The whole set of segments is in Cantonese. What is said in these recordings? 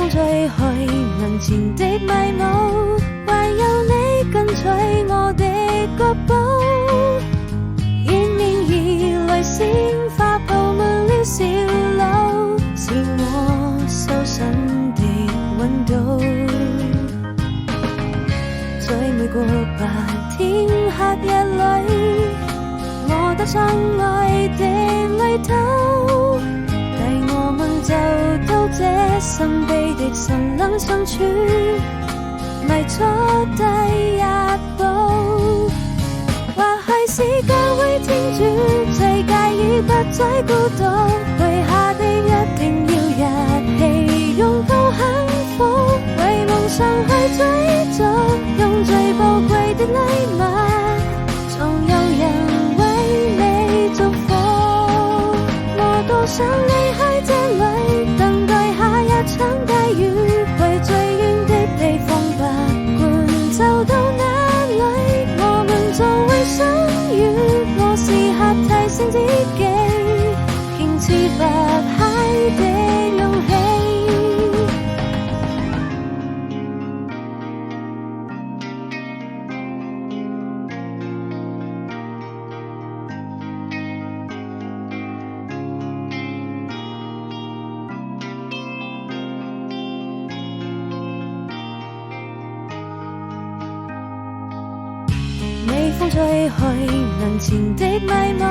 風吹去眼前的迷霧，唯有你跟隨我的腳步，迎面而來鮮花佈滿了小路，是我修身的溫度。在每個白天黑夜裏，我踏上愛的旅途，帶我們走到這神秘的神冷深處，邁出第一步。或許是教會天主最介意不再孤獨，許下的一定要一起擁抱幸福，為夢想去追逐，用最寶貴的禮物，總有人為你祝福。我多想離開這裡，等待下一場大雨，為最遠的地方不管走到哪裡，我們總會相遇。我時刻提醒自己，堅持不懈的勇氣。微風吹去眼前的迷霧，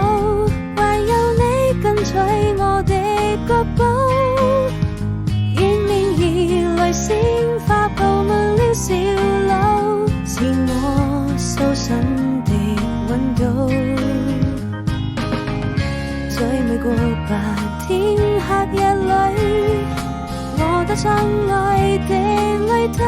唯有你跟隨我的腳步，迎面而來鮮花佈滿了小路，是我修身的溫度。在每個白天黑夜裏，我踏上愛的旅途，